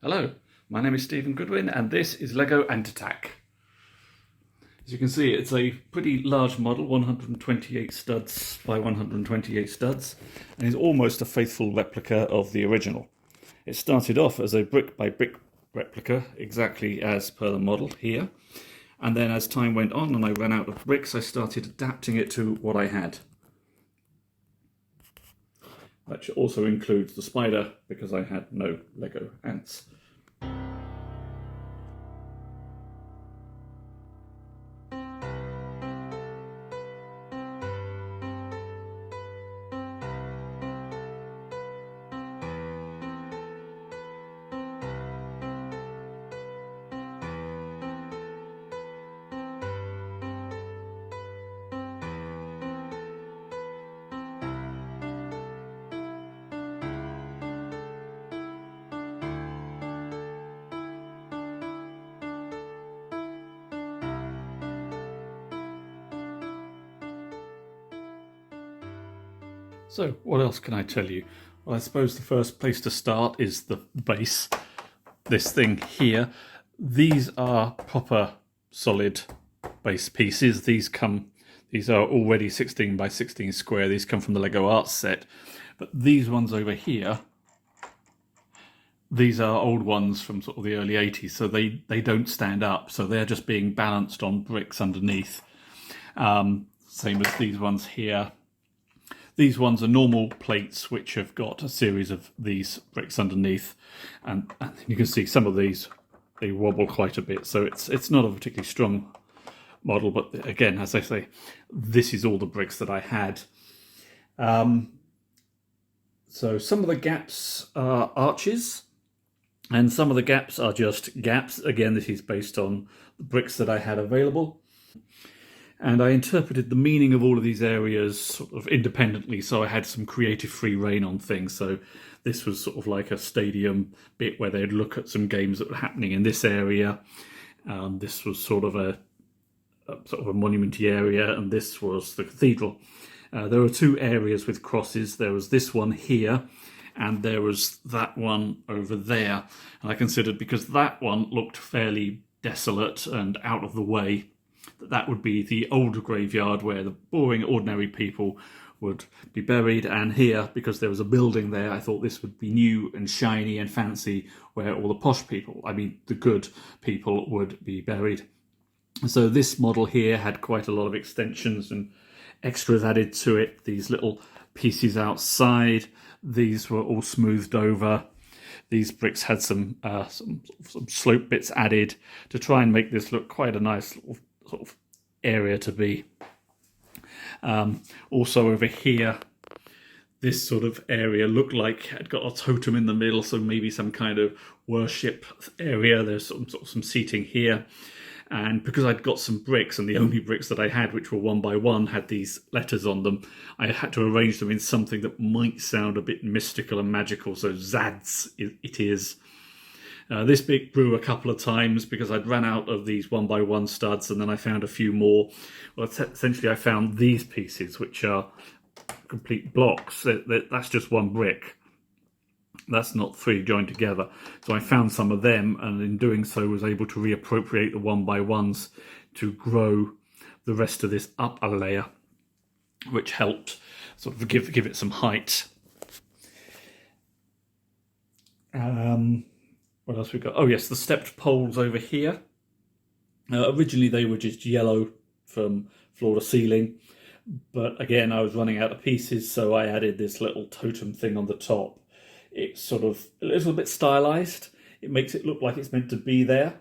Hello, my name is Stephen Goodwin and this is LEGO Ant Attack. As you can see, it's a pretty large model, 128 studs by 128 studs, and is almost a faithful replica of the original. It started off as a brick by brick replica, exactly as per the model here, and then as time went on and I ran out of bricks, I started adapting it to what I had. That also includes the spider, because I had no LEGO ants. So, what else can I tell you? Well, I suppose the first place to start is the base. This thing here. These are proper solid base pieces. These are already 16 by 16 square. These come from the LEGO Arts set. But these ones over here, these are old ones from sort of the early 80s, so they don't stand up. So they're just being balanced on bricks underneath. Same as these ones here. These ones are normal plates which have got a series of these bricks underneath, and you can see some of these, they wobble quite a bit, so it's not a particularly strong model, but again, as I say, this is all the bricks that I had. So some of the gaps are arches, and some of the gaps are just gaps. Again, this is based on the bricks that I had available. And I interpreted the meaning of all of these areas sort of independently, so I had some creative free reign on things. So this was sort of like a stadium bit where they'd look at some games that were happening in this area. This was sort of a monumenty area, and this was the cathedral. There were two areas with crosses. There was this one here, and there was that one over there. And I considered, because that one looked fairly desolate and out of the way, that would be the old graveyard where the boring ordinary people would be buried, and here, because there was a building there, I thought this would be new and shiny and fancy, where all the posh people, I mean the good people, would be buried. So this model here had quite a lot of extensions and extras added to it. These little pieces outside, these were all smoothed over. These bricks had some slope bits added to try and make this look quite a nice little sort of area to be. Also over here, this sort of area looked like it had got a totem in the middle, so maybe some kind of worship area. There's some seating here, and because I'd got some bricks, and the only bricks that I had, which were 1 by 1, had these letters on them, I had to arrange them in something that might sound a bit mystical and magical, so Zads it is. This bit grew a couple of times because I'd run out of these 1 by 1 studs, and then I found a few more. Well, essentially I found these pieces, which are complete blocks. That's just one brick. That's not 3 joined together. So I found some of them, and in doing so was able to reappropriate the 1 by 1s to grow the rest of this up a layer, which helped sort of give it some height. What else we got? Oh yes, the stepped poles over here. Originally they were just yellow from floor to ceiling, but again I was running out of pieces, so I added this little totem thing on the top. It's sort of a little bit stylized. It makes it look like it's meant to be there.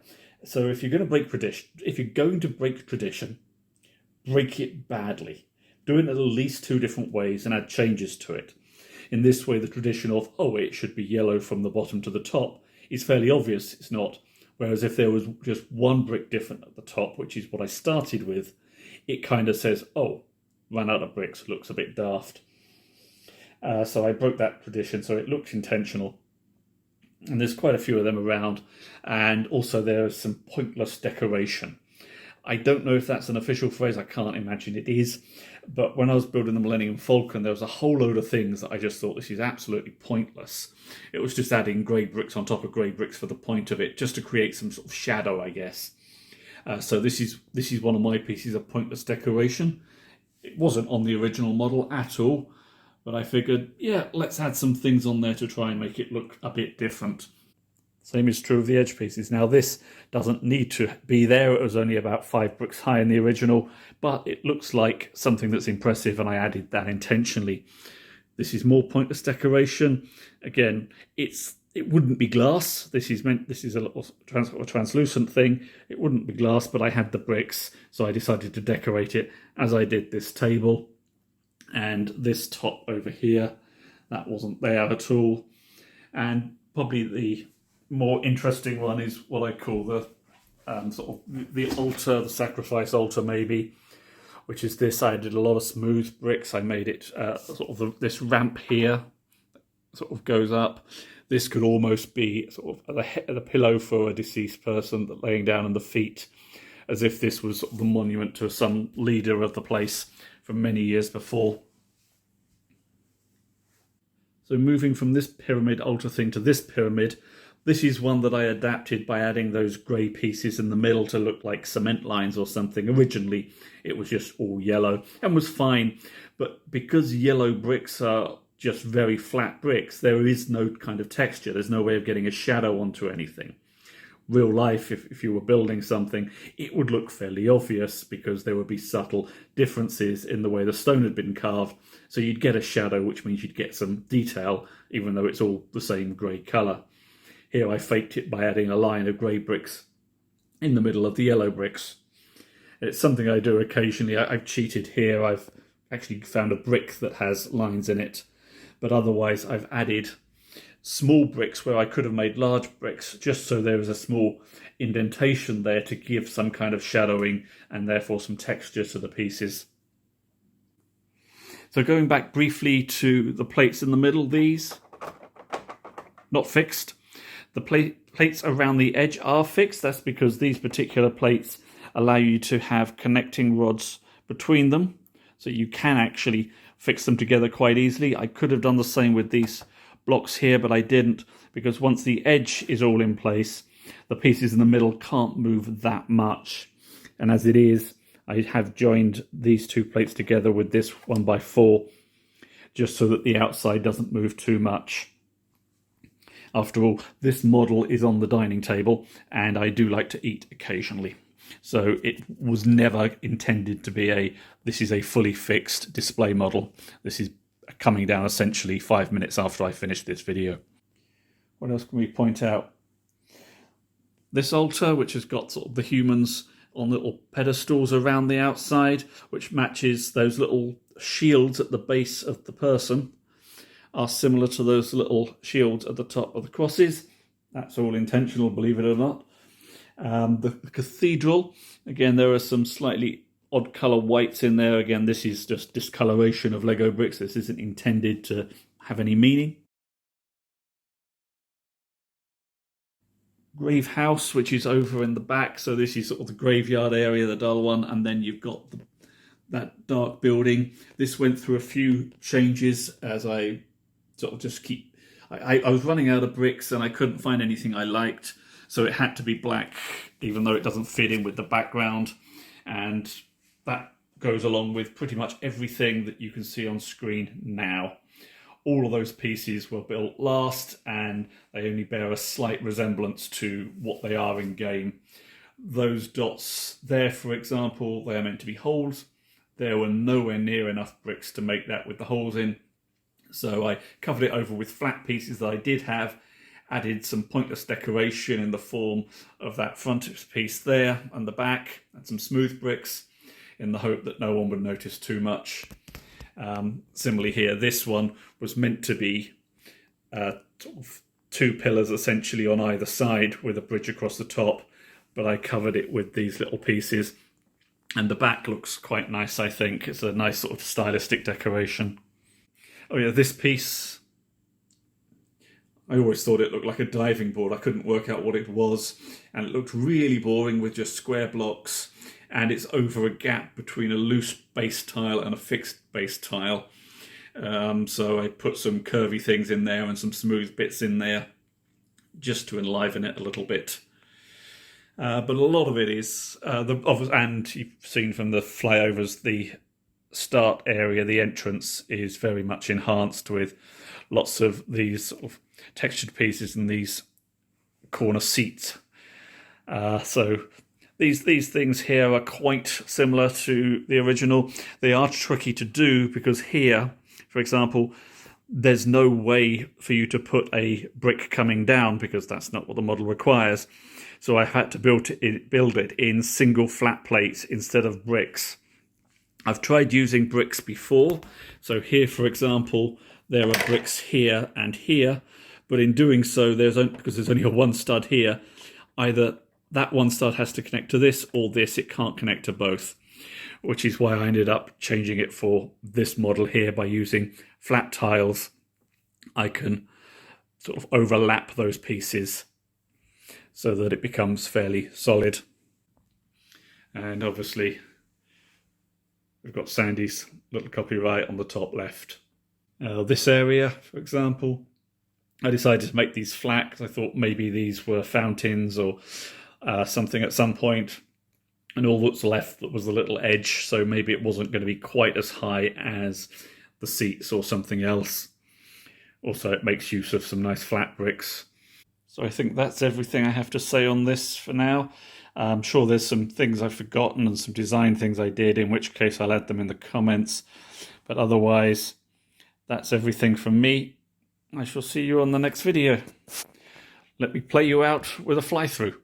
So if you're going to break tradition, break it badly. Do it at least 2 different ways and add changes to it. In this way, the tradition of, oh, it should be yellow from the bottom to the top, is fairly obvious it's not. Whereas if there was just 1 brick different at the top, which is what I started with, it kind of says, oh, ran out of bricks, looks a bit daft. So I broke that tradition, so it looks intentional. And there's quite a few of them around. And also there is some pointless decoration. I don't know if that's an official phrase, I can't imagine it is. But when I was building the Millennium Falcon, there was a whole load of things that I just thought, this is absolutely pointless. It was just adding grey bricks on top of grey bricks for the point of it, just to create some sort of shadow, I guess. So this is one of my pieces of pointless decoration. It wasn't on the original model at all, but I figured, yeah, let's add some things on there to try and make it look a bit different. Same is true of the edge pieces. Now this doesn't need to be there. It was only about 5 bricks high in the original, but it looks like something that's impressive, and I added that intentionally. This is more pointless decoration. Again, it wouldn't be glass. This is a little translucent thing. It wouldn't be glass, but I had the bricks, so I decided to decorate it as I did this table. And this top over here, that wasn't there at all. And probably the more interesting one is what I call the sort of the altar, the sacrifice altar maybe, which is this. I did a lot of smooth bricks. I made it sort of this ramp here sort of goes up. This could almost be sort of the pillow for a deceased person that laying down, and the feet, as if this was sort of the monument to some leader of the place from many years before. So moving from this pyramid altar thing to this pyramid, this is one that I adapted by adding those grey pieces in the middle to look like cement lines or something. Originally, it was just all yellow and was fine. But because yellow bricks are just very flat bricks, there is no kind of texture. There's no way of getting a shadow onto anything. Real life, if you were building something, it would look fairly obvious because there would be subtle differences in the way the stone had been carved. So you'd get a shadow, which means you'd get some detail, even though it's all the same grey colour. Here I faked it by adding a line of grey bricks in the middle of the yellow bricks. It's something I do occasionally. I've cheated here. I've actually found a brick that has lines in it. But otherwise I've added small bricks where I could have made large bricks, just so there is a small indentation there to give some kind of shadowing and therefore some texture to the pieces. So going back briefly to the plates in the middle, these, not fixed. The plates around the edge are fixed. That's because these particular plates allow you to have connecting rods between them, so you can actually fix them together quite easily. I could have done the same with these blocks here, but I didn't, because once the edge is all in place, the pieces in the middle can't move that much. And as it is, I have joined these two plates together with this 1x4, just so that the outside doesn't move too much. After all, this model is on the dining table, and I do like to eat occasionally. So it was never intended to be this is a fully fixed display model. This is coming down essentially 5 minutes after I finished this video. What else can we point out? This altar, which has got sort of the humans on little pedestals around the outside, which matches those little shields at the base of the person, are similar to those little shields at the top of the crosses. That's all intentional, believe it or not. The cathedral, again, there are some slightly odd colour whites in there. Again, this is just discoloration of Lego bricks. This isn't intended to have any meaning. Grave house, which is over in the back. So this is sort of the graveyard area, the dull one, and then you've got that dark building. This went through a few changes as I sort of just I was running out of bricks and I couldn't find anything I liked, so it had to be black, even though it doesn't fit in with the background. And that goes along with pretty much everything that you can see on screen now. All of those pieces were built last, and they only bear a slight resemblance to what they are in game. Those dots there, for example, they are meant to be holes. There were nowhere near enough bricks to make that with the holes in. So I covered it over with flat pieces that I did have, added some pointless decoration in the form of that front piece there and the back, and some smooth bricks in the hope that no one would notice too much. Similarly here, this one was meant to be sort of 2 pillars essentially on either side with a bridge across the top, but I covered it with these little pieces, and the back looks quite nice, I think. It's a nice sort of stylistic decoration. Oh yeah, this piece, I always thought it looked like a diving board. I couldn't work out what it was, and it looked really boring with just square blocks and it's over a gap between a loose base tile and a fixed base tile. So I put some curvy things in there and some smooth bits in there just to enliven it a little bit. But a lot of it is, and you've seen from the flyovers, the start area, the entrance is very much enhanced with lots of these sort of textured pieces and these corner seats. So these things here are quite similar to the original. They are tricky to do because here, for example, there's no way for you to put a brick coming down because that's not what the model requires. So I had to build it in single flat plates instead of bricks. I've tried using bricks before. So here, for example, there are bricks here and here. But in doing so, because there's only a one stud here, either that one stud has to connect to this or this. It can't connect to both, which is why I ended up changing it for this model here by using flat tiles. I can sort of overlap those pieces so that it becomes fairly solid. And obviously, we've got Sandy's little copyright on the top left. This area, for example, I decided to make these flat because I thought maybe these were fountains or something at some point. And all that's left was the little edge, so maybe it wasn't going to be quite as high as the seats or something else. Also, it makes use of some nice flat bricks. So I think that's everything I have to say on this for now. I'm sure there's some things I've forgotten and some design things I did, in which case I'll add them in the comments. But otherwise, that's everything from me. I shall see you on the next video. Let me play you out with a fly-through.